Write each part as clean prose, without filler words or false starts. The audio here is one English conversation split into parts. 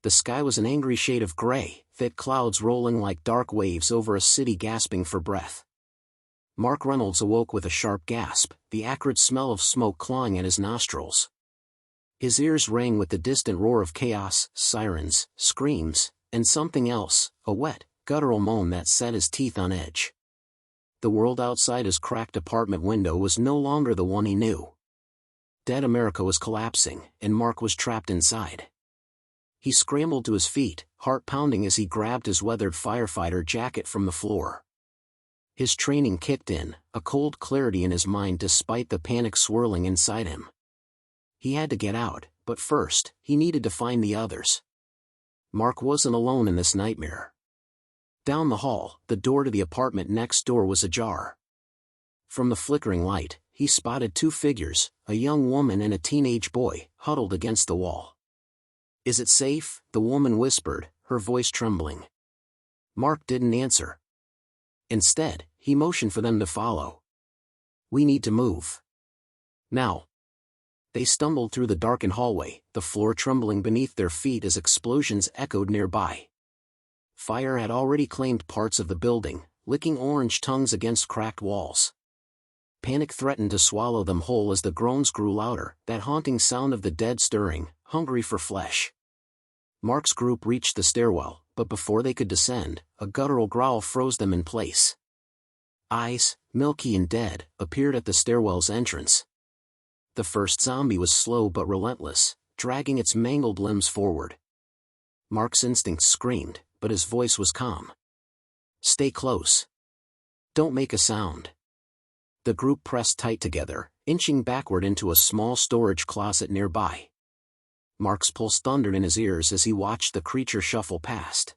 The sky was an angry shade of gray, thick clouds rolling like dark waves over a city gasping for breath. Mark Reynolds awoke with a sharp gasp, the acrid smell of smoke clawing at his nostrils. His ears rang with the distant roar of chaos, sirens, screams, and something else, a wet, guttural moan that set his teeth on edge. The world outside his cracked apartment window was no longer the one he knew. Dead America was collapsing, and Mark was trapped inside. He scrambled to his feet, heart pounding as he grabbed his weathered firefighter jacket from the floor. His training kicked in, a cold clarity in his mind despite the panic swirling inside him. He had to get out, but first, he needed to find the others. Mark wasn't alone in this nightmare. Down the hall, the door to the apartment next door was ajar. From the flickering light, he spotted two figures, a young woman and a teenage boy, huddled against the wall. "Is it safe?" the woman whispered, her voice trembling. Mark didn't answer. Instead, he motioned for them to follow. "We need to move. Now." They stumbled through the darkened hallway, the floor trembling beneath their feet as explosions echoed nearby. Fire had already claimed parts of the building, licking orange tongues against cracked walls. Panic threatened to swallow them whole as the groans grew louder, that haunting sound of the dead stirring, hungry for flesh. Mark's group reached the stairwell, but before they could descend, a guttural growl froze them in place. Eyes, milky and dead, appeared at the stairwell's entrance. The first zombie was slow but relentless, dragging its mangled limbs forward. Mark's instincts screamed, but his voice was calm. "Stay close. Don't make a sound." The group pressed tight together, inching backward into a small storage closet nearby. Mark's pulse thundered in his ears as he watched the creature shuffle past.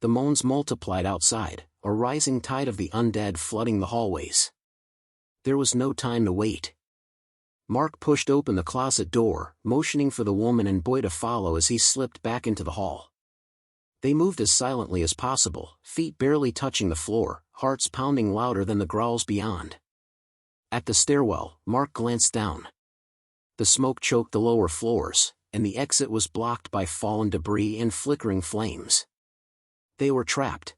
The moans multiplied outside, a rising tide of the undead flooding the hallways. There was no time to wait. Mark pushed open the closet door, motioning for the woman and boy to follow as he slipped back into the hall. They moved as silently as possible, feet barely touching the floor, hearts pounding louder than the growls beyond. At the stairwell, Mark glanced down. The smoke choked the lower floors, and the exit was blocked by fallen debris and flickering flames. They were trapped.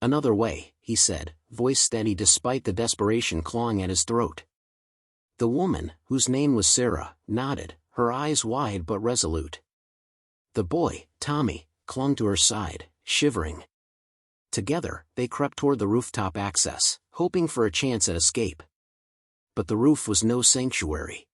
"Another way," he said, voice steady despite the desperation clawing at his throat. The woman, whose name was Sarah, nodded, her eyes wide but resolute. The boy, Tommy, clung to her side, shivering. Together, they crept toward the rooftop access, hoping for a chance at escape. But the roof was no sanctuary.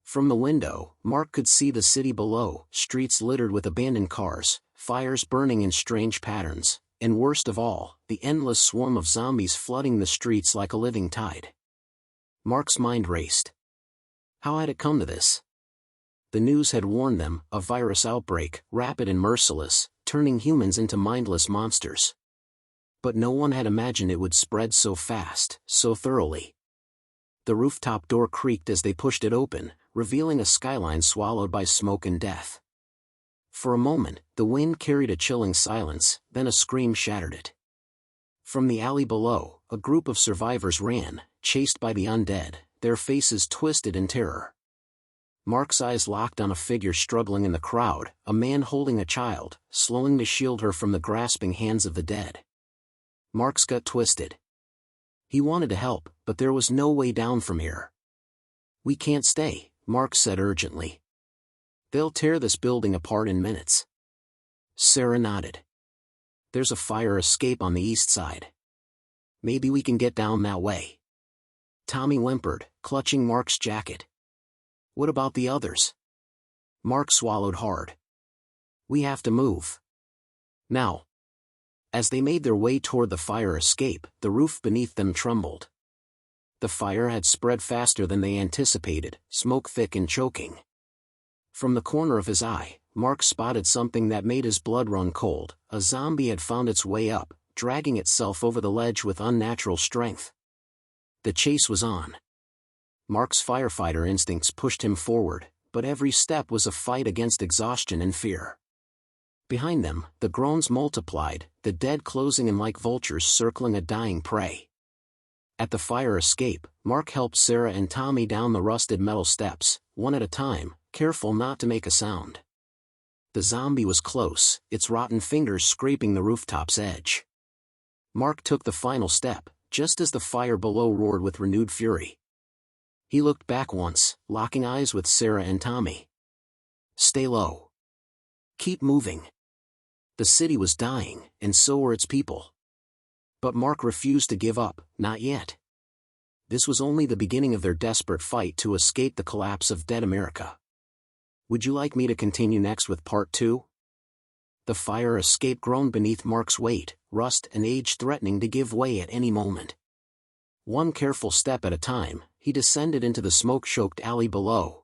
From the window, Mark could see the city below, streets littered with abandoned cars, fires burning in strange patterns, and worst of all, the endless swarm of zombies flooding the streets like a living tide. Mark's mind raced. How had it come to this? The news had warned them, a virus outbreak, rapid and merciless, turning humans into mindless monsters. But no one had imagined it would spread so fast, so thoroughly. The rooftop door creaked as they pushed it open, revealing a skyline swallowed by smoke and death. For a moment, the wind carried a chilling silence, then a scream shattered it. From the alley below, a group of survivors ran, chased by the undead, their faces twisted in terror. Mark's eyes locked on a figure struggling in the crowd, a man holding a child, slowing to shield her from the grasping hands of the dead. Mark's gut twisted. He wanted to help, but there was no way down from here. "We can't stay," Mark said urgently. "They'll tear this building apart in minutes." Sarah nodded. "There's a fire escape on the east side. Maybe we can get down that way." Tommy whimpered, clutching Mark's jacket. "What about the others?" Mark swallowed hard. "We have to move. Now." As they made their way toward the fire escape, the roof beneath them trembled. The fire had spread faster than they anticipated, smoke thick and choking. From the corner of his eye, Mark spotted something that made his blood run cold. A zombie had found its way up, dragging itself over the ledge with unnatural strength. The chase was on. Mark's firefighter instincts pushed him forward, but every step was a fight against exhaustion and fear. Behind them, the groans multiplied, the dead closing in like vultures circling a dying prey. At the fire escape, Mark helped Sarah and Tommy down the rusted metal steps, one at a time, careful not to make a sound. The zombie was close, its rotten fingers scraping the rooftop's edge. Mark took the final step, just as the fire below roared with renewed fury. He looked back once, locking eyes with Sarah and Tommy. Stay low. Keep moving. The city was dying, and so were its people. But Mark refused to give up, not yet. This was only the beginning of their desperate fight to escape the collapse of dead America. Would you like me to continue next with part 2? The fire escape groaned beneath Mark's weight, rust and age threatening to give way at any moment. One careful step at a time, he descended into the smoke-choked alley below.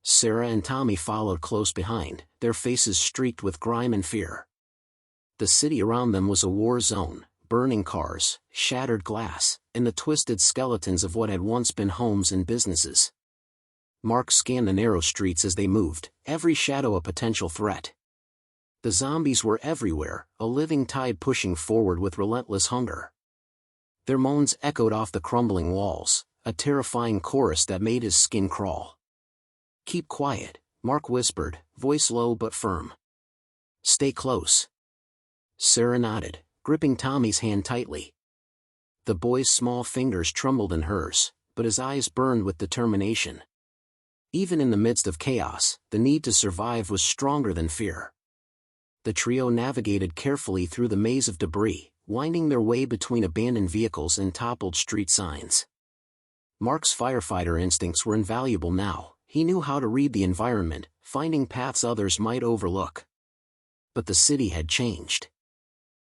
Sarah and Tommy followed close behind, their faces streaked with grime and fear. The city around them was a war zone, burning cars, shattered glass, and the twisted skeletons of what had once been homes and businesses. Mark scanned the narrow streets as they moved, every shadow a potential threat. The zombies were everywhere, a living tide pushing forward with relentless hunger. Their moans echoed off the crumbling walls, a terrifying chorus that made his skin crawl. Keep quiet, Mark whispered, voice low but firm. Stay close. Sarah nodded, gripping Tommy's hand tightly. The boy's small fingers trembled in hers, but his eyes burned with determination. Even in the midst of chaos, the need to survive was stronger than fear. The trio navigated carefully through the maze of debris, winding their way between abandoned vehicles and toppled street signs. Mark's firefighter instincts were invaluable now. He knew how to read the environment, finding paths others might overlook. But the city had changed.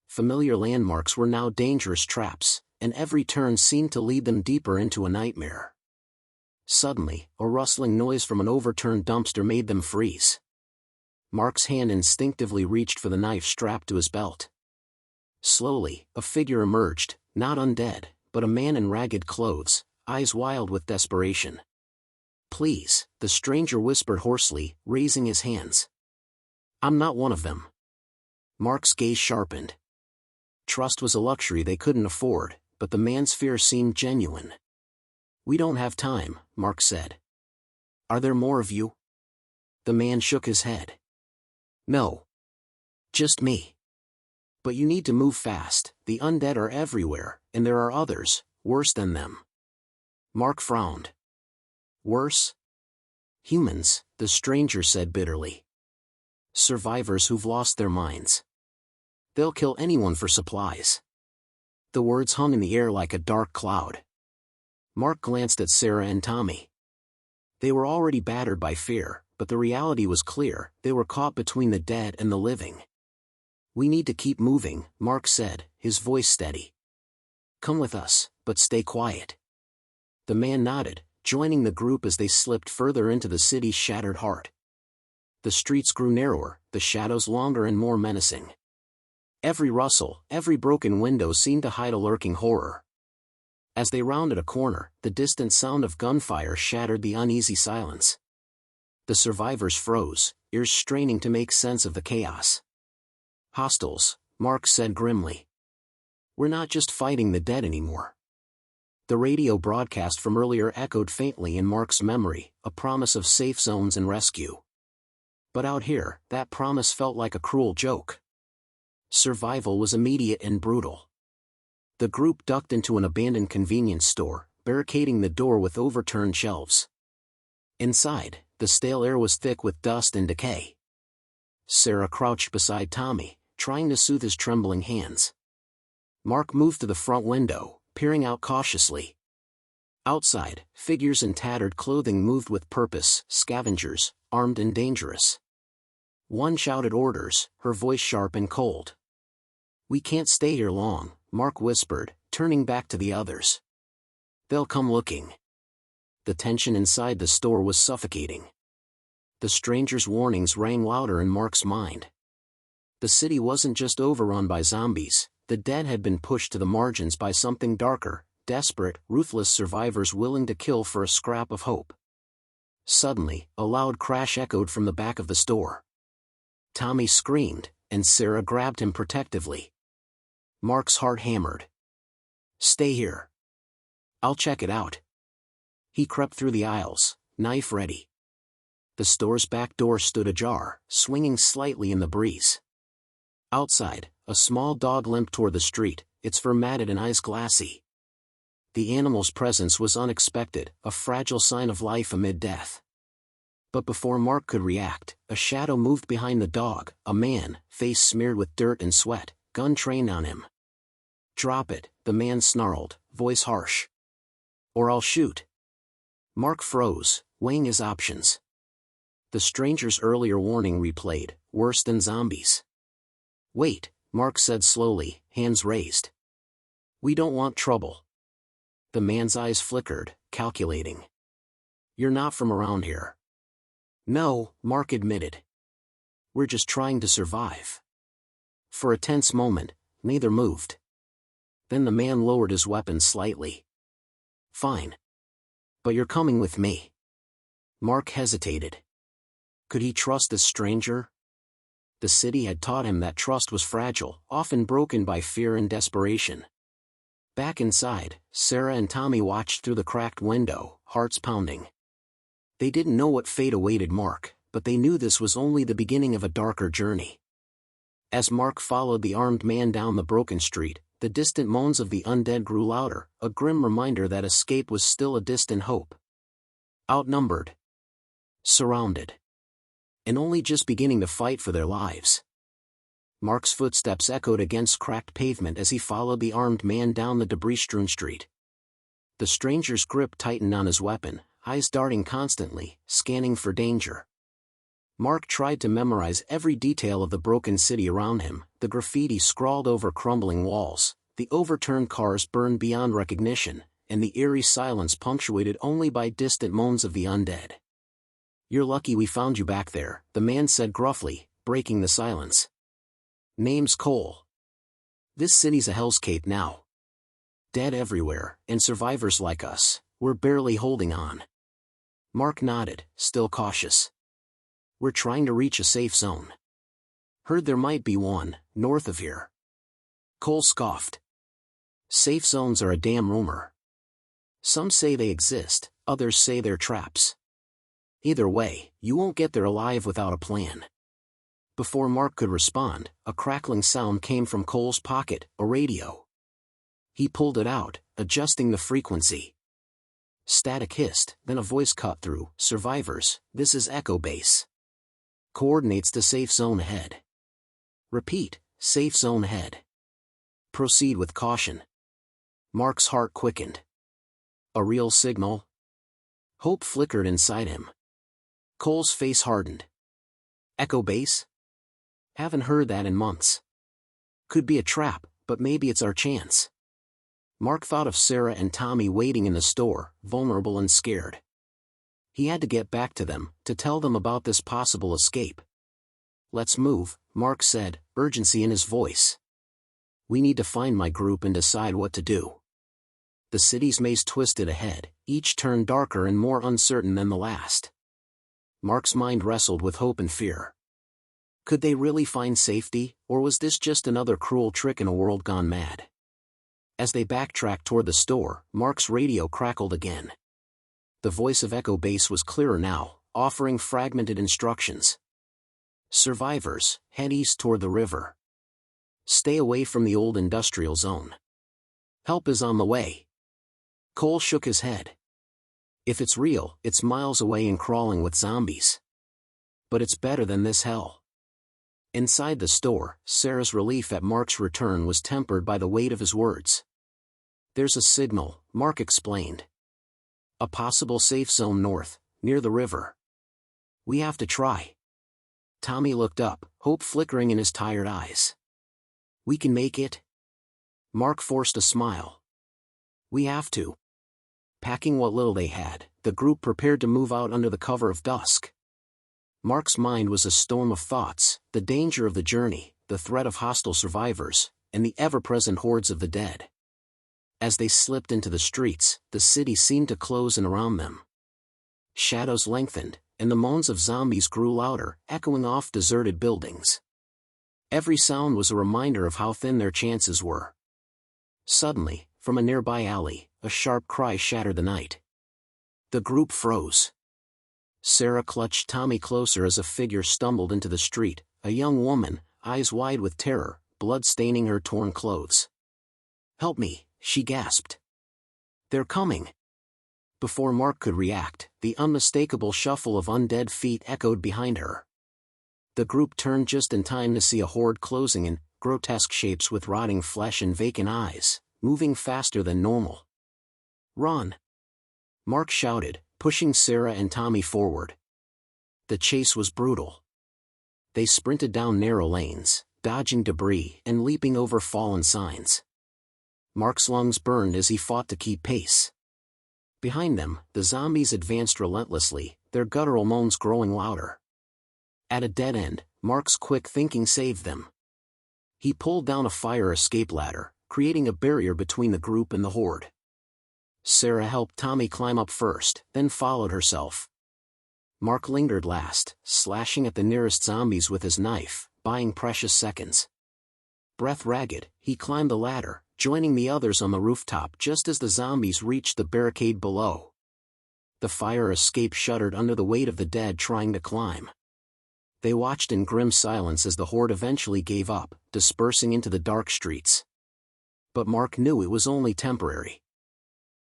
Familiar landmarks were now dangerous traps, and every turn seemed to lead them deeper into a nightmare. Suddenly, a rustling noise from an overturned dumpster made them freeze. Mark's hand instinctively reached for the knife strapped to his belt. Slowly, a figure emerged, not undead, but a man in ragged clothes, eyes wild with desperation. Please, the stranger whispered hoarsely, raising his hands. I'm not one of them. Mark's gaze sharpened. Trust was a luxury they couldn't afford, but the man's fear seemed genuine. We don't have time, Mark said. Are there more of you? The man shook his head. No. Just me. But you need to move fast, the undead are everywhere, and there are others, worse than them. Mark frowned. Worse? Humans, the stranger said bitterly. Survivors who've lost their minds. They'll kill anyone for supplies. The words hung in the air like a dark cloud. Mark glanced at Sarah and Tommy. They were already battered by fear, but the reality was clear, they were caught between the dead and the living. We need to keep moving, Mark said, his voice steady. Come with us, but stay quiet. The man nodded, joining the group as they slipped further into the city's shattered heart. The streets grew narrower, the shadows longer and more menacing. Every rustle, every broken window seemed to hide a lurking horror. As they rounded a corner, the distant sound of gunfire shattered the uneasy silence. The survivors froze, ears straining to make sense of the chaos. Hostiles, Mark said grimly. We're not just fighting the dead anymore. The radio broadcast from earlier echoed faintly in Mark's memory, a promise of safe zones and rescue. But out here, that promise felt like a cruel joke. Survival was immediate and brutal. The group ducked into an abandoned convenience store, barricading the door with overturned shelves. Inside, the stale air was thick with dust and decay. Sarah crouched beside Tommy, trying to soothe his trembling hands. Mark moved to the front window, peering out cautiously. Outside, figures in tattered clothing moved with purpose, scavengers, armed and dangerous. One shouted orders, her voice sharp and cold. We can't stay here long, Mark whispered, turning back to the others. They'll come looking. The tension inside the store was suffocating. The stranger's warnings rang louder in Mark's mind. The city wasn't just overrun by zombies, the dead had been pushed to the margins by something darker, desperate, ruthless survivors willing to kill for a scrap of hope. Suddenly, a loud crash echoed from the back of the store. Tommy screamed, and Sarah grabbed him protectively. Mark's heart hammered. Stay here. I'll check it out. He crept through the aisles, knife ready. The store's back door stood ajar, swinging slightly in the breeze. Outside, a small dog limped toward the street, its fur matted and eyes glassy. The animal's presence was unexpected, a fragile sign of life amid death. But before Mark could react, a shadow moved behind the dog, a man, face smeared with dirt and sweat, gun trained on him. "Drop it," the man snarled, voice harsh. "Or I'll shoot." Mark froze, weighing his options. The stranger's earlier warning replayed, worse than zombies. "Wait," Mark said slowly, hands raised. "We don't want trouble." The man's eyes flickered, calculating. "You're not from around here." "No," Mark admitted. "We're just trying to survive." For a tense moment, neither moved. Then the man lowered his weapon slightly. "Fine. But you're coming with me." Mark hesitated. Could he trust this stranger? The city had taught him that trust was fragile, often broken by fear and desperation. Back inside, Sarah and Tommy watched through the cracked window, hearts pounding. They didn't know what fate awaited Mark, but they knew this was only the beginning of a darker journey. As Mark followed the armed man down the broken street, the distant moans of the undead grew louder, a grim reminder that escape was still a distant hope. Outnumbered. Surrounded. And only just beginning to fight for their lives. Mark's footsteps echoed against cracked pavement as he followed the armed man down the debris-strewn street. The stranger's grip tightened on his weapon, eyes darting constantly, scanning for danger. Mark tried to memorize every detail of the broken city around him, the graffiti scrawled over crumbling walls, the overturned cars burned beyond recognition, and the eerie silence punctuated only by distant moans of the undead. "You're lucky we found you back there," the man said gruffly, breaking the silence. "Name's Cole. This city's a hellscape now. Dead everywhere, and survivors like us, we're barely holding on." Mark nodded, still cautious. "We're trying to reach a safe zone. Heard there might be one, north of here." Cole scoffed. "Safe zones are a damn rumor. Some say they exist, others say they're traps. Either way, you won't get there alive without a plan." Before Mark could respond, a crackling sound came from Cole's pocket, a radio. He pulled it out, adjusting the frequency. Static hissed, then a voice cut through. "Survivors, this is Echo Base. Coordinates to safe zone ahead. Repeat, safe zone ahead. Proceed with caution." Mark's heart quickened. A real signal? Hope flickered inside him. Cole's face hardened. "Echo Base? Haven't heard that in months. Could be a trap, but maybe it's our chance." Mark thought of Sarah and Tommy waiting in the store, vulnerable and scared. He had to get back to them, to tell them about this possible escape. "Let's move," Mark said, urgency in his voice. "We need to find my group and decide what to do." The city's maze twisted ahead, each turn darker and more uncertain than the last. Mark's mind wrestled with hope and fear. Could they really find safety, or was this just another cruel trick in a world gone mad? As they backtracked toward the store, Mark's radio crackled again. The voice of Echo Base was clearer now, offering fragmented instructions. "Survivors, head east toward the river. Stay away from the old industrial zone. Help is on the way." Cole shook his head. "If it's real, it's miles away and crawling with zombies. But it's better than this hell." Inside the store, Sarah's relief at Mark's return was tempered by the weight of his words. "There's a signal," Mark explained. "A possible safe zone north, near the river. We have to try." Tommy looked up, hope flickering in his tired eyes. "We can make it?" Mark forced a smile. "We have to." Packing what little they had, the group prepared to move out under the cover of dusk. Mark's mind was a storm of thoughts, the danger of the journey, the threat of hostile survivors, and the ever-present hordes of the dead. As they slipped into the streets, the city seemed to close in around them. Shadows lengthened, and the moans of zombies grew louder, echoing off deserted buildings. Every sound was a reminder of how thin their chances were. Suddenly, from a nearby alley, a sharp cry shattered the night. The group froze. Sarah clutched Tommy closer as a figure stumbled into the street, a young woman, eyes wide with terror, blood staining her torn clothes. "Help me," she gasped. "They're coming." Before Mark could react, the unmistakable shuffle of undead feet echoed behind her. The group turned just in time to see a horde closing in, grotesque shapes with rotting flesh and vacant eyes, moving faster than normal. "Run!" Mark shouted, pushing Sarah and Tommy forward. The chase was brutal. They sprinted down narrow lanes, dodging debris and leaping over fallen signs. Mark's lungs burned as he fought to keep pace. Behind them, the zombies advanced relentlessly, their guttural moans growing louder. At a dead end, Mark's quick thinking saved them. He pulled down a fire escape ladder, creating a barrier between the group and the horde. Sarah helped Tommy climb up first, then followed herself. Mark lingered last, slashing at the nearest zombies with his knife, buying precious seconds. Breath ragged, he climbed the ladder, joining the others on the rooftop just as the zombies reached the barricade below. The fire escape shuddered under the weight of the dead trying to climb. They watched in grim silence as the horde eventually gave up, dispersing into the dark streets. But Mark knew it was only temporary.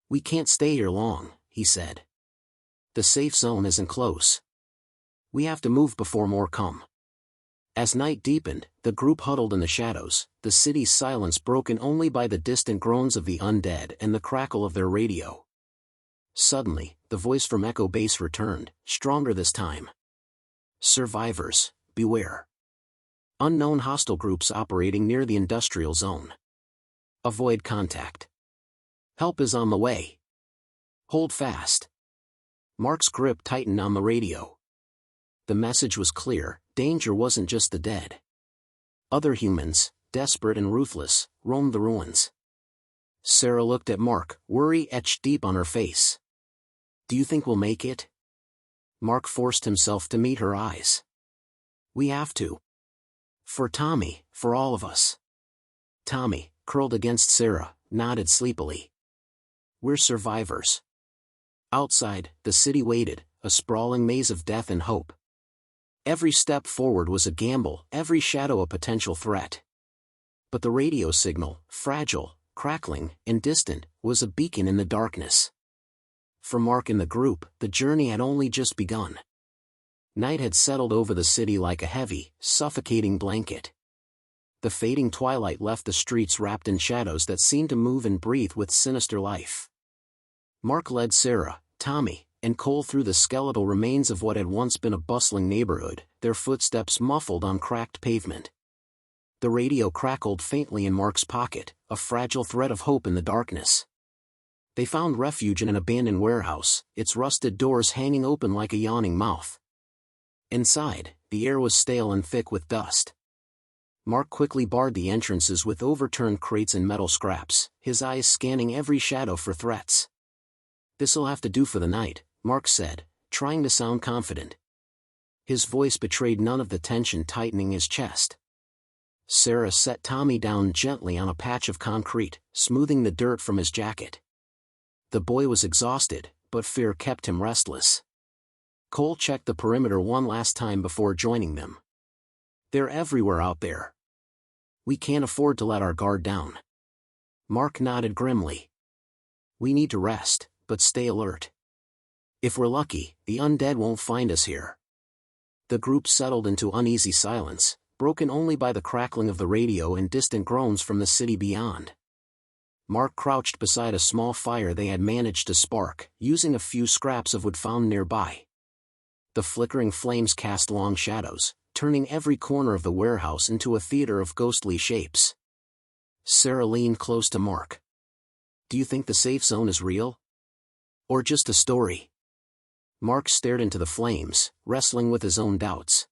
"We can't stay here long," he said. "The safe zone isn't close. We have to move before more come." As night deepened, the group huddled in the shadows, the city's silence broken only by the distant groans of the undead and the crackle of their radio. Suddenly, the voice from Echo Base returned, stronger this time. "Survivors, beware. Unknown hostile groups operating near the industrial zone. Avoid contact. Help is on the way. Hold fast." Mark's grip tightened on the radio. The message was clear: danger wasn't just the dead. Other humans, desperate and ruthless, roamed the ruins. Sarah looked at Mark, worry etched deep on her face. "Do you think we'll make it?" Mark forced himself to meet her eyes. "We have to. For Tommy, for all of us." Tommy, curled against Sarah, nodded sleepily. "We're survivors." Outside, the city waited, a sprawling maze of death and hope. Every step forward was a gamble, every shadow a potential threat. But the radio signal, fragile, crackling, and distant, was a beacon in the darkness. For Mark and the group, the journey had only just begun. Night had settled over the city like a heavy, suffocating blanket. The fading twilight left the streets wrapped in shadows that seemed to move and breathe with sinister life. Mark led Sarah, Tommy, and Cole through the skeletal remains of what had once been a bustling neighborhood, their footsteps muffled on cracked pavement. The radio crackled faintly in Mark's pocket, a fragile thread of hope in the darkness. They found refuge in an abandoned warehouse, its rusted doors hanging open like a yawning mouth. Inside, the air was stale and thick with dust. Mark quickly barred the entrances with overturned crates and metal scraps, his eyes scanning every shadow for threats. "This'll have to do for the night," Mark said, trying to sound confident. His voice betrayed none of the tension tightening his chest. Sarah set Tommy down gently on a patch of concrete, smoothing the dirt from his jacket. The boy was exhausted, but fear kept him restless. Cole checked the perimeter one last time before joining them. "They're everywhere out there. We can't afford to let our guard down." Mark nodded grimly. "We need to rest, but stay alert. If we're lucky, the undead won't find us here." The group settled into uneasy silence, broken only by the crackling of the radio and distant groans from the city beyond. Mark crouched beside a small fire they had managed to spark, using a few scraps of wood found nearby. The flickering flames cast long shadows, turning every corner of the warehouse into a theater of ghostly shapes. Sarah leaned close to Mark. "Do you think the safe zone is real? Or just a story?" Mark stared into the flames, wrestling with his own doubts.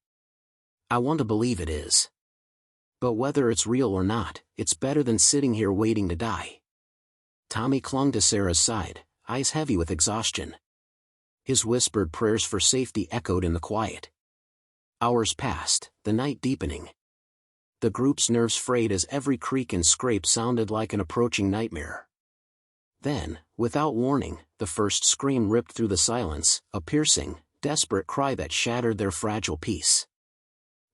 "I want to believe it is. But whether it's real or not, it's better than sitting here waiting to die." Tommy clung to Sarah's side, eyes heavy with exhaustion. His whispered prayers for safety echoed in the quiet. Hours passed, the night deepening. The group's nerves frayed as every creak and scrape sounded like an approaching nightmare. Then, without warning, the first scream ripped through the silence, a piercing, desperate cry that shattered their fragile peace.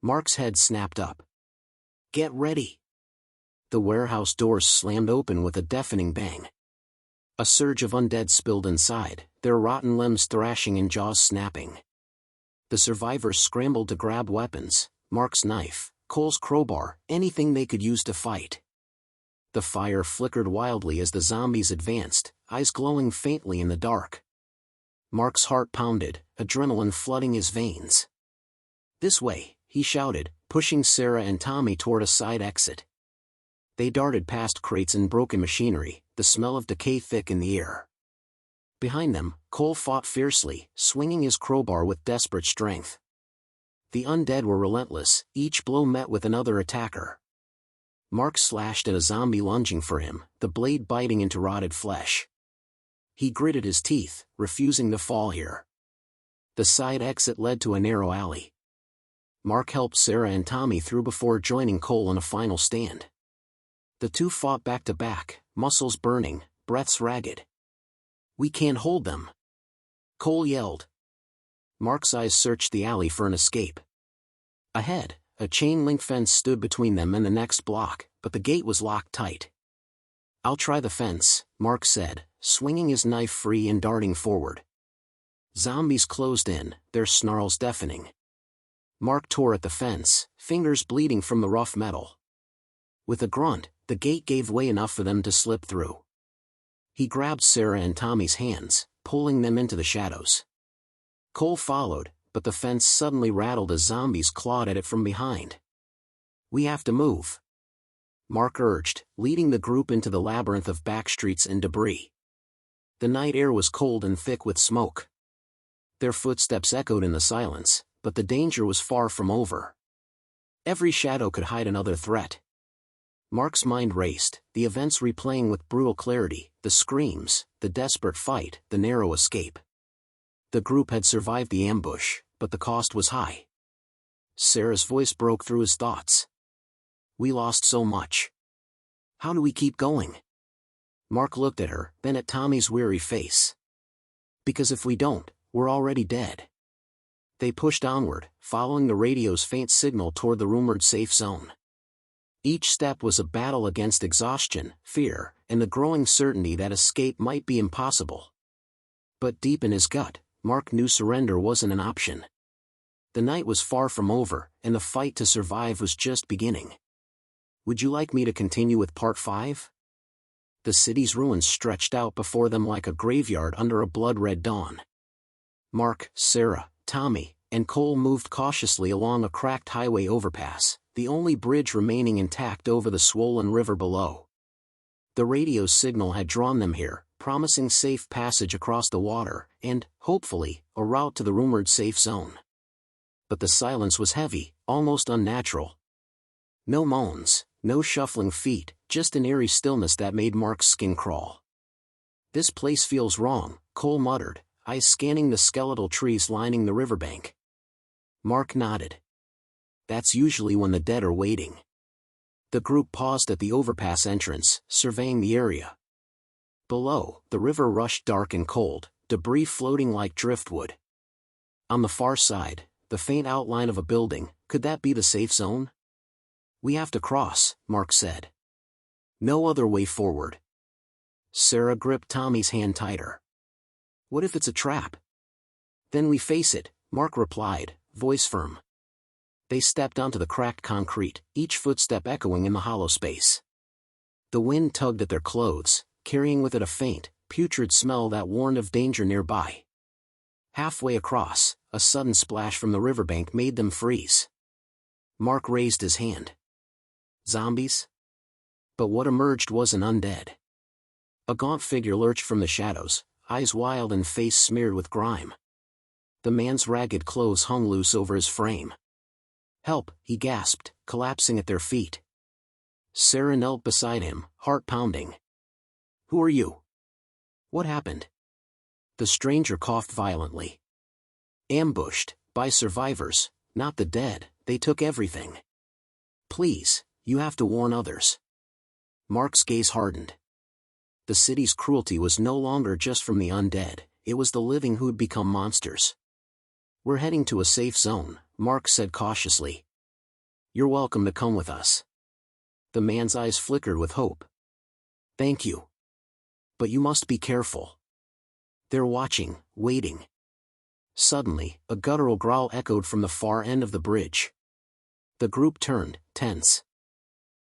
Mark's head snapped up. "Get ready!" The warehouse doors slammed open with a deafening bang. A surge of undead spilled inside, their rotten limbs thrashing and jaws snapping. The survivors scrambled to grab weapons, Mark's knife, Cole's crowbar, anything they could use to fight. The fire flickered wildly as the zombies advanced, eyes glowing faintly in the dark. Mark's heart pounded, adrenaline flooding his veins. "This way," he shouted, pushing Sarah and Tommy toward a side exit. They darted past crates and broken machinery, the smell of decay thick in the air. Behind them, Cole fought fiercely, swinging his crowbar with desperate strength. The undead were relentless, each blow met with another attacker. Mark slashed at a zombie lunging for him, the blade biting into rotted flesh. He gritted his teeth, refusing to fall here. The side exit led to a narrow alley. Mark helped Sarah and Tommy through before joining Cole in a final stand. The two fought back to back, muscles burning, breaths ragged. "We can't hold them!" Cole yelled. Mark's eyes searched the alley for an escape. Ahead, a chain-link fence stood between them and the next block, but the gate was locked tight. "I'll try the fence," Mark said, swinging his knife free and darting forward. Zombies closed in, their snarls deafening. Mark tore at the fence, fingers bleeding from the rough metal. With a grunt, the gate gave way enough for them to slip through. He grabbed Sarah and Tommy's hands, pulling them into the shadows. Cole followed, but the fence suddenly rattled as zombies clawed at it from behind. "We have to move," Mark urged, leading the group into the labyrinth of back streets and debris. The night air was cold and thick with smoke. Their footsteps echoed in the silence, but the danger was far from over. Every shadow could hide another threat. Mark's mind raced, the events replaying with brutal clarity, the screams, the desperate fight, the narrow escape. The group had survived the ambush, but the cost was high. Sarah's voice broke through his thoughts. "We lost so much. How do we keep going?" Mark looked at her, then at Tommy's weary face. "Because if we don't, we're already dead." They pushed onward, following the radio's faint signal toward the rumored safe zone. Each step was a battle against exhaustion, fear, and the growing certainty that escape might be impossible. But deep in his gut, Mark knew surrender wasn't an option. The night was far from over, and the fight to survive was just beginning. "Would you like me to continue with Part 5? The city's ruins stretched out before them like a graveyard under a blood-red dawn. Mark, Sarah, Tommy, and Cole moved cautiously along a cracked highway overpass, the only bridge remaining intact over the swollen river below. The radio signal had drawn them here, promising safe passage across the water, and, hopefully, a route to the rumored safe zone. But the silence was heavy, almost unnatural. No moans, no shuffling feet, just an eerie stillness that made Mark's skin crawl. "This place feels wrong," Cole muttered, eyes scanning the skeletal trees lining the riverbank. Mark nodded. "That's usually when the dead are waiting." The group paused at the overpass entrance, surveying the area. Below, the river rushed dark and cold, debris floating like driftwood. On the far side, the faint outline of a building, could that be the safe zone? "We have to cross," Mark said. "No other way forward." Sarah gripped Tommy's hand tighter. "What if it's a trap?" "Then we face it," Mark replied, voice firm. They stepped onto the cracked concrete, each footstep echoing in the hollow space. The wind tugged at their clothes, carrying with it a faint, putrid smell that warned of danger nearby. Halfway across, a sudden splash from the riverbank made them freeze. Mark raised his hand. Zombies? But what emerged was an undead. A gaunt figure lurched from the shadows, eyes wild and face smeared with grime. The man's ragged clothes hung loose over his frame. "Help," he gasped, collapsing at their feet. Sarah knelt beside him, heart pounding. "Who are you? What happened?" The stranger coughed violently. "Ambushed, by survivors, not the dead, they took everything. Please, you have to warn others." Mark's gaze hardened. The city's cruelty was no longer just from the undead, it was the living who'd become monsters. We're heading to a safe zone, Mark said cautiously. You're welcome to come with us. The man's eyes flickered with hope. Thank you. But you must be careful. They're watching, waiting. Suddenly, a guttural growl echoed from the far end of the bridge. The group turned, tense.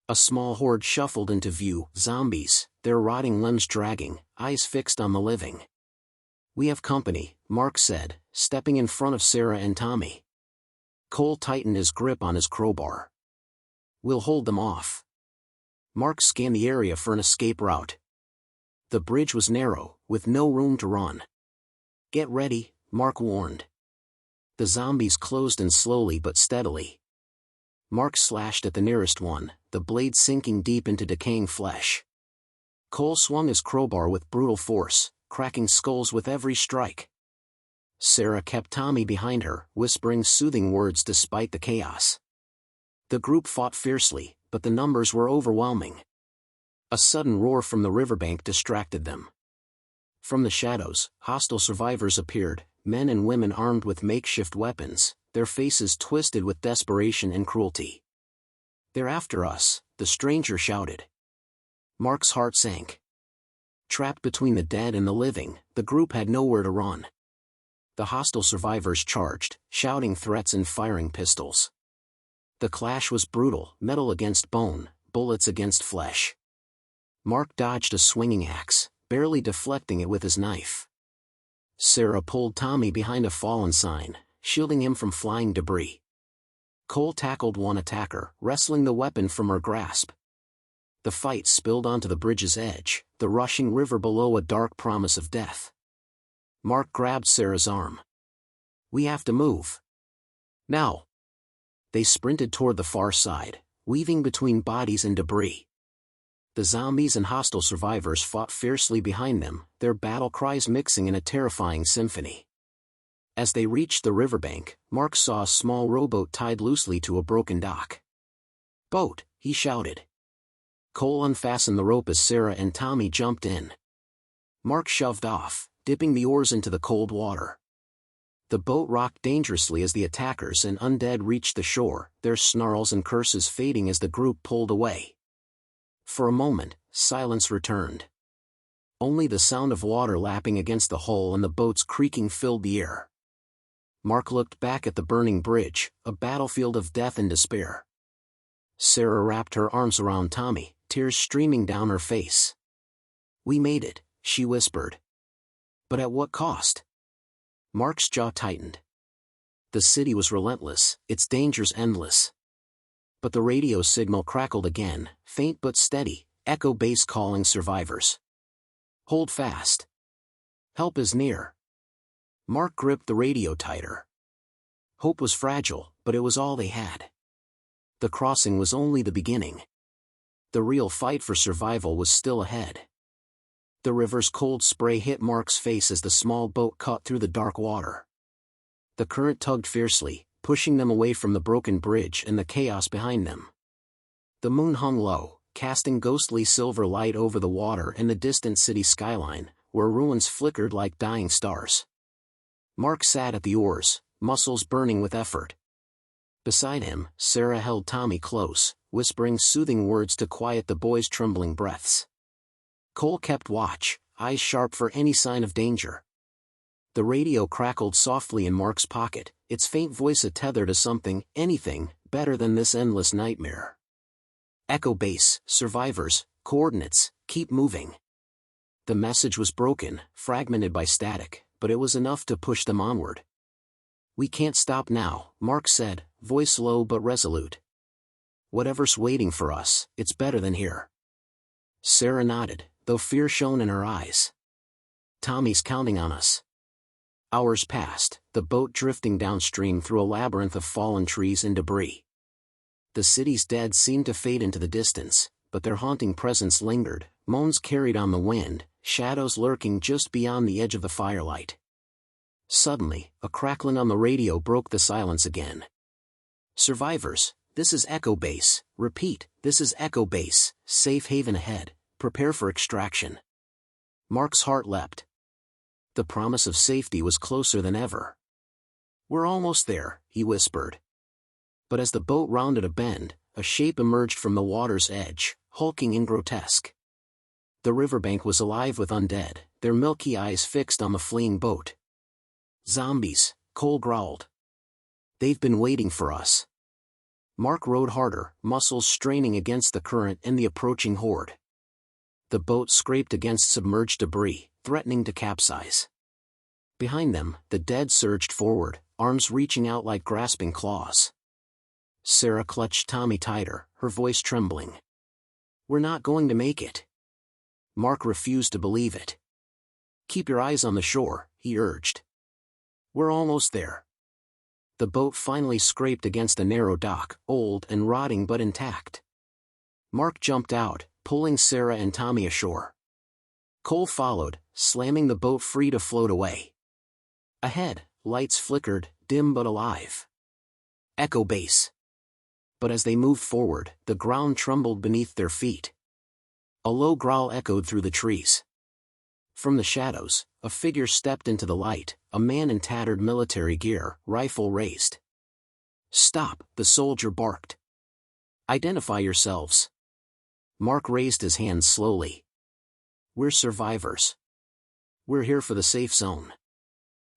A small horde shuffled into view, zombies, their rotting limbs dragging, eyes fixed on the living. We have company, Mark said, stepping in front of Sarah and Tommy. Cole tightened his grip on his crowbar. We'll hold them off. Mark scanned the area for an escape route. The bridge was narrow, with no room to run. Get ready, Mark warned. The zombies closed in slowly but steadily. Mark slashed at the nearest one, the blade sinking deep into decaying flesh. Cole swung his crowbar with brutal force, cracking skulls with every strike. Sarah kept Tommy behind her, whispering soothing words despite the chaos. The group fought fiercely, but the numbers were overwhelming. A sudden roar from the riverbank distracted them. From the shadows, hostile survivors appeared, men and women armed with makeshift weapons, their faces twisted with desperation and cruelty. They're after us, the stranger shouted. Mark's heart sank. Trapped between the dead and the living, the group had nowhere to run. The hostile survivors charged, shouting threats and firing pistols. The clash was brutal, metal against bone, bullets against flesh. Mark dodged a swinging axe, barely deflecting it with his knife. Sarah pulled Tommy behind a fallen sign, shielding him from flying debris. Cole tackled one attacker, wresting the weapon from her grasp. The fight spilled onto the bridge's edge, the rushing river below a dark promise of death. Mark grabbed Sarah's arm. We have to move. Now. They sprinted toward the far side, weaving between bodies and debris. The zombies and hostile survivors fought fiercely behind them, their battle cries mixing in a terrifying symphony. As they reached the riverbank, Mark saw a small rowboat tied loosely to a broken dock. Boat, he shouted. Cole unfastened the rope as Sarah and Tommy jumped in. Mark shoved off, dipping the oars into the cold water. The boat rocked dangerously as the attackers and undead reached the shore, their snarls and curses fading as the group pulled away. For a moment, silence returned. Only the sound of water lapping against the hull and the boat's creaking filled the air. Mark looked back at the burning bridge, a battlefield of death and despair. Sarah wrapped her arms around Tommy, tears streaming down her face. We made it, she whispered. But at what cost? Mark's jaw tightened. The city was relentless, its dangers endless. But the radio signal crackled again, faint but steady, echo bass calling survivors. Hold fast. Help is near. Mark gripped the radio tighter. Hope was fragile, but it was all they had. The crossing was only the beginning. The real fight for survival was still ahead. The river's cold spray hit Mark's face as the small boat cut through the dark water. The current tugged fiercely, pushing them away from the broken bridge and the chaos behind them. The moon hung low, casting ghostly silver light over the water and the distant city skyline, where ruins flickered like dying stars. Mark sat at the oars, muscles burning with effort. Beside him, Sarah held Tommy close, whispering soothing words to quiet the boy's trembling breaths. Cole kept watch, eyes sharp for any sign of danger. The radio crackled softly in Mark's pocket, its faint voice a tether to something, anything, better than this endless nightmare. Echo base, survivors, coordinates, keep moving. The message was broken, fragmented by static, but it was enough to push them onward. We can't stop now, Mark said, voice low but resolute. Whatever's waiting for us, it's better than here. Sarah nodded, though fear shone in her eyes. Tommy's counting on us. Hours passed, the boat drifting downstream through a labyrinth of fallen trees and debris. The city's dead seemed to fade into the distance, but their haunting presence lingered, moans carried on the wind, shadows lurking just beyond the edge of the firelight. Suddenly, a crackling on the radio broke the silence again. Survivors, this is Echo Base, repeat, this is Echo Base, safe haven ahead, prepare for extraction. Mark's heart leapt. The promise of safety was closer than ever. "We're almost there," he whispered. But as the boat rounded a bend, a shape emerged from the water's edge, hulking and grotesque. The riverbank was alive with undead, their milky eyes fixed on the fleeing boat. "Zombies," Cole growled. "They've been waiting for us." Mark rowed harder, muscles straining against the current and the approaching horde. The boat scraped against submerged debris, threatening to capsize. Behind them, the dead surged forward, arms reaching out like grasping claws. Sarah clutched Tommy tighter, her voice trembling. "We're not going to make it." Mark refused to believe it. "Keep your eyes on the shore," he urged. "We're almost there." The boat finally scraped against a narrow dock, old and rotting but intact. Mark jumped out, pulling Sarah and Tommy ashore. Cole followed, slamming the boat free to float away. Ahead, lights flickered, dim but alive. Echo base. But as they moved forward, the ground trembled beneath their feet. A low growl echoed through the trees. From the shadows, a figure stepped into the light, a man in tattered military gear, rifle raised. "Stop," the soldier barked. "Identify yourselves." Mark raised his hands slowly. "We're survivors. We're here for the safe zone."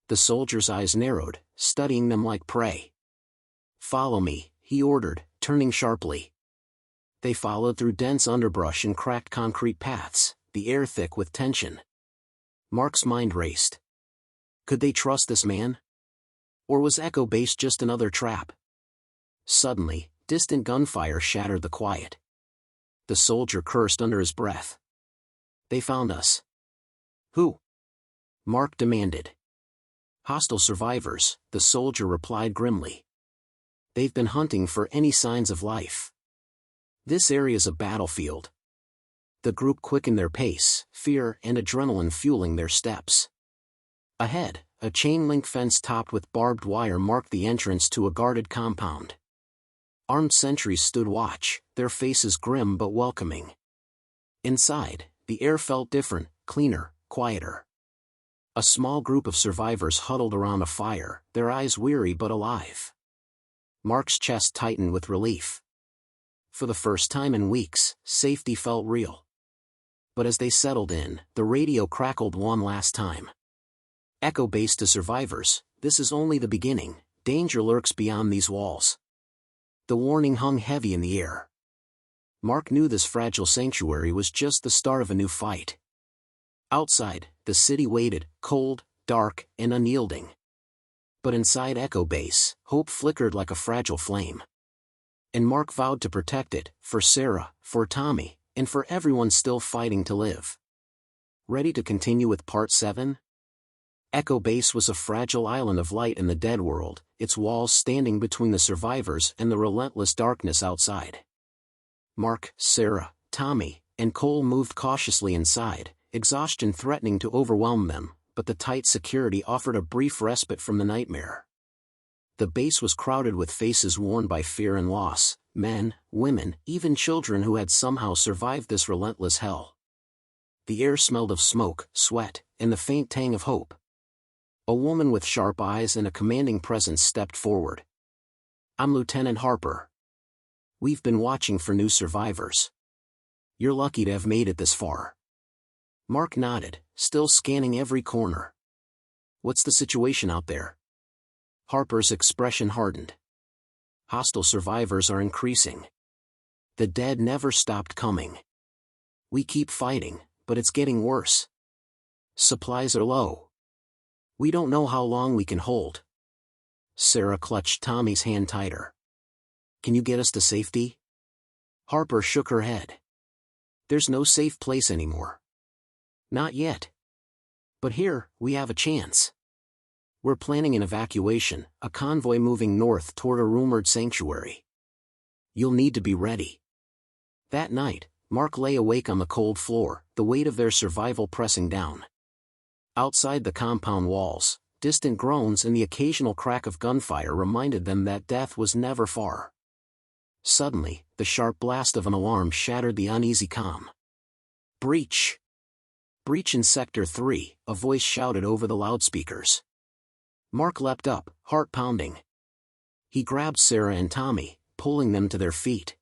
The soldier's eyes narrowed, studying them like prey. "Follow me," he ordered, turning sharply. They followed through dense underbrush and cracked concrete paths, the air thick with tension. Mark's mind raced. Could they trust this man? Or was Echo Base just another trap? Suddenly, distant gunfire shattered the quiet. The soldier cursed under his breath. "They found us." "Who?" Mark demanded. "Hostile survivors," the soldier replied grimly. "They've been hunting for any signs of life. This area's a battlefield." The group quickened their pace, fear and adrenaline fueling their steps. Ahead, a chain-link fence topped with barbed wire marked the entrance to a guarded compound. Armed sentries stood watch, their faces grim but welcoming. Inside, the air felt different, cleaner, quieter. A small group of survivors huddled around a fire, their eyes weary but alive. Mark's chest tightened with relief. For the first time in weeks, safety felt real. But as they settled in, the radio crackled one last time. "Echo Base to survivors, this is only the beginning, danger lurks beyond these walls." The warning hung heavy in the air. Mark knew this fragile sanctuary was just the start of a new fight. Outside, the city waited, cold, dark, and unyielding. But inside Echo Base, hope flickered like a fragile flame. And Mark vowed to protect it, for Sarah, for Tommy, and for everyone still fighting to live. Ready to continue with Part 7? Echo Base was a fragile island of light in the dead world, its walls standing between the survivors and the relentless darkness outside. Mark, Sarah, Tommy, and Cole moved cautiously inside, exhaustion threatening to overwhelm them, but the tight security offered a brief respite from the nightmare. The base was crowded with faces worn by fear and loss, men, women, even children who had somehow survived this relentless hell. The air smelled of smoke, sweat, and the faint tang of hope. A woman with sharp eyes and a commanding presence stepped forward. "I'm Lieutenant Harper. We've been watching for new survivors. You're lucky to have made it this far." Mark nodded, still scanning every corner. "What's the situation out there?" Harper's expression hardened. "Hostile survivors are increasing. The dead never stopped coming. We keep fighting, but it's getting worse. Supplies are low. We don't know how long we can hold." Sarah clutched Tommy's hand tighter. "Can you get us to safety?" Harper shook her head. "There's no safe place anymore." "Not yet. But here, we have a chance. We're planning an evacuation, a convoy moving north toward a rumored sanctuary. You'll need to be ready." That night, Mark lay awake on the cold floor, the weight of their survival pressing down. Outside the compound walls, distant groans and the occasional crack of gunfire reminded them that death was never far. Suddenly, the sharp blast of an alarm shattered the uneasy calm. "Breach! Breach in Sector 3, a voice shouted over the loudspeakers. Mark leapt up, heart pounding. He grabbed Sarah and Tommy, pulling them to their feet.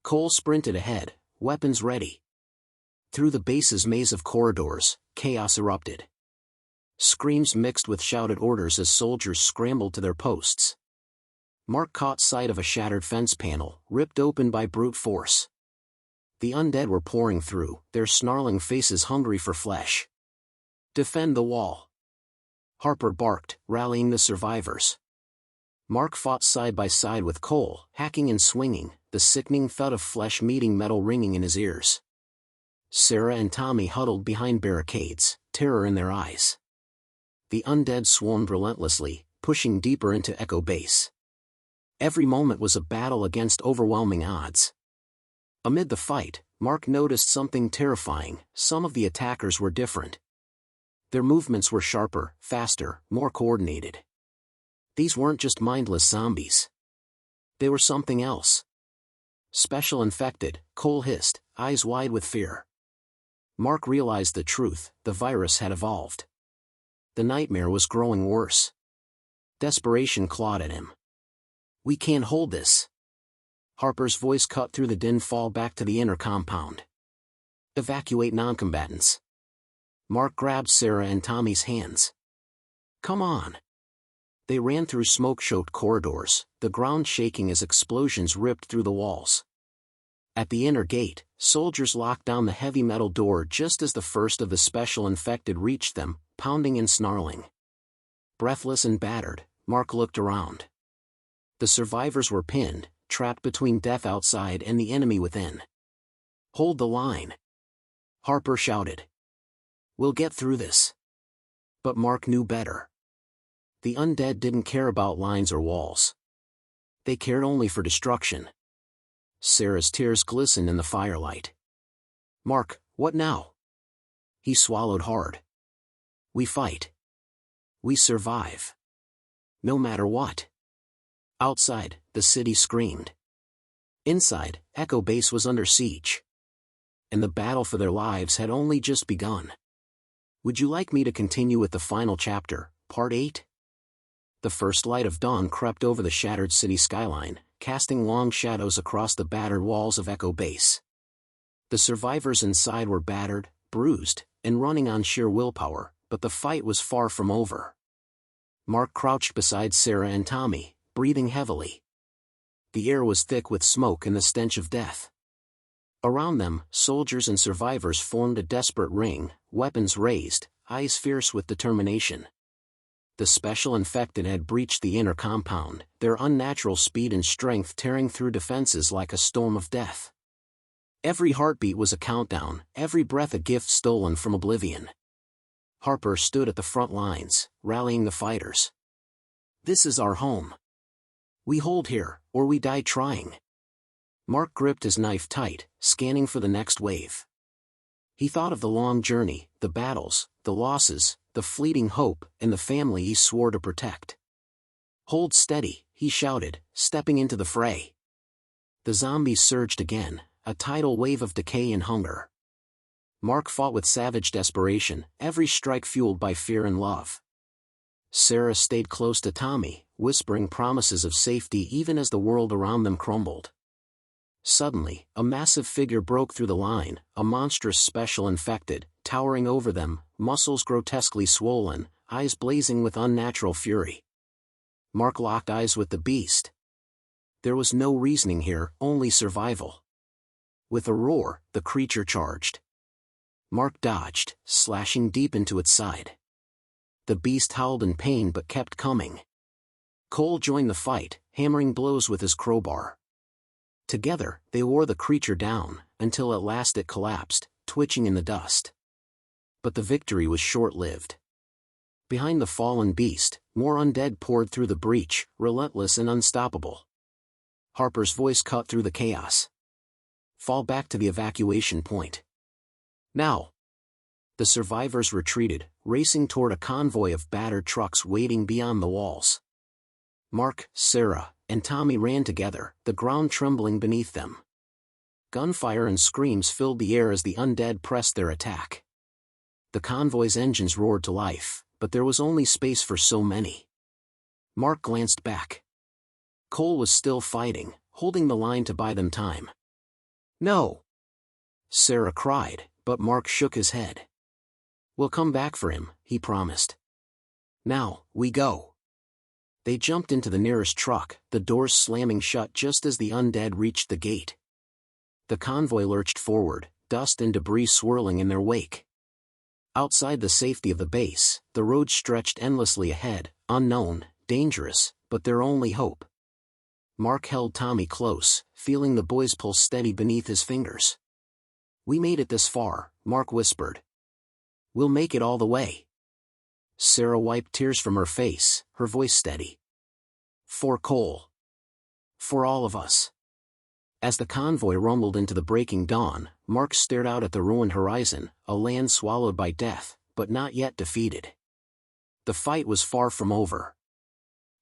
Cole sprinted ahead, weapons ready. Through the base's maze of corridors, chaos erupted. Screams mixed with shouted orders as soldiers scrambled to their posts. Mark caught sight of a shattered fence panel, ripped open by brute force. The undead were pouring through, their snarling faces hungry for flesh. "Defend the wall!" Harper barked, rallying the survivors. Mark fought side by side with Cole, hacking and swinging, the sickening thud of flesh meeting metal ringing in his ears. Sarah and Tommy huddled behind barricades, terror in their eyes. The undead swarmed relentlessly, pushing deeper into Echo Base. Every moment was a battle against overwhelming odds. Amid the fight, Mark noticed something terrifying: some of the attackers were different. Their movements were sharper, faster, more coordinated. These weren't just mindless zombies. They were something else. "Special infected," Cole hissed, eyes wide with fear. Mark realized the truth: the virus had evolved. The nightmare was growing worse. Desperation clawed at him. "We can't hold this." Harper's voice cut through the din. "Fall back to the inner compound. Evacuate noncombatants." Mark grabbed Sarah and Tommy's hands. "Come on." They ran through smoke-choked corridors, the ground shaking as explosions ripped through the walls. At the inner gate, soldiers locked down the heavy metal door just as the first of the special infected reached them, pounding and snarling. Breathless and battered, Mark looked around. The survivors were pinned, trapped between death outside and the enemy within. "Hold the line!" Harper shouted. "We'll get through this." But Mark knew better. The undead didn't care about lines or walls. They cared only for destruction. Sarah's tears glistened in the firelight. "Mark, what now?" He swallowed hard. "We fight. We survive. No matter what." Outside, the city screamed. Inside, Echo Base was under siege. And the battle for their lives had only just begun. Would you like me to continue with the final chapter, Part 8? The first light of dawn crept over the shattered city skyline, casting long shadows across the battered walls of Echo Base. The survivors inside were battered, bruised, and running on sheer willpower, but the fight was far from over. Mark crouched beside Sarah and Tommy, breathing heavily. The air was thick with smoke and the stench of death. Around them, soldiers and survivors formed a desperate ring, weapons raised, eyes fierce with determination. The special infected had breached the inner compound, their unnatural speed and strength tearing through defenses like a storm of death. Every heartbeat was a countdown, every breath a gift stolen from oblivion. Harper stood at the front lines, rallying the fighters. "This is our home. We hold here, or we die trying." Mark gripped his knife tight, scanning for the next wave. He thought of the long journey, the battles, the losses, the fleeting hope, and the family he swore to protect. "Hold steady," he shouted, stepping into the fray. The zombies surged again, a tidal wave of decay and hunger. Mark fought with savage desperation, every strike fueled by fear and love. Sarah stayed close to Tommy, whispering promises of safety even as the world around them crumbled. Suddenly, a massive figure broke through the line, a monstrous special infected, towering over them, muscles grotesquely swollen, eyes blazing with unnatural fury. Mark locked eyes with the beast. There was no reasoning here, only survival. With a roar, the creature charged. Mark dodged, slashing deep into its side. The beast howled in pain but kept coming. Cole joined the fight, hammering blows with his crowbar. Together, they wore the creature down, until at last it collapsed, twitching in the dust. But the victory was short-lived. Behind the fallen beast, more undead poured through the breach, relentless and unstoppable. Harper's voice cut through the chaos. "Fall back to the evacuation point. Now!" The survivors retreated, racing toward a convoy of battered trucks waiting beyond the walls. Mark, Sarah, and Tommy ran together, the ground trembling beneath them. Gunfire and screams filled the air as the undead pressed their attack. The convoy's engines roared to life, but there was only space for so many. Mark glanced back. Cole was still fighting, holding the line to buy them time. "No!" Sarah cried, but Mark shook his head. "We'll come back for him," he promised. "Now, we go." They jumped into the nearest truck, the doors slamming shut just as the undead reached the gate. The convoy lurched forward, dust and debris swirling in their wake. Outside the safety of the base, the road stretched endlessly ahead, unknown, dangerous, but their only hope. Mark held Tommy close, feeling the boy's pulse steady beneath his fingers. "We made it this far," Mark whispered. "We'll make it all the way." Sarah wiped tears from her face, her voice steady. "For Cole. For all of us." As the convoy rumbled into the breaking dawn, Mark stared out at the ruined horizon, a land swallowed by death, but not yet defeated. The fight was far from over.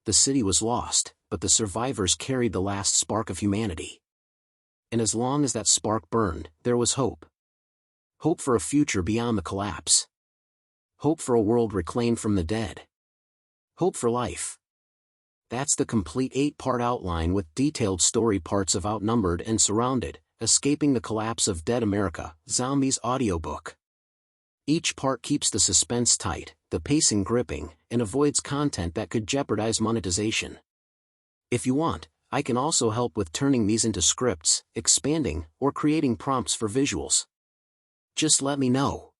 The city was lost, but the survivors carried the last spark of humanity. And as long as that spark burned, there was hope. Hope for a future beyond the collapse. Hope for a world reclaimed from the dead. Hope for life. That's the complete 8-part outline with detailed story parts of Outnumbered and Surrounded, Escaping the Collapse of Dead America, Zombies audiobook. Each part keeps the suspense tight, the pacing gripping, and avoids content that could jeopardize monetization. If you want, I can also help with turning these into scripts, expanding, or creating prompts for visuals. Just let me know.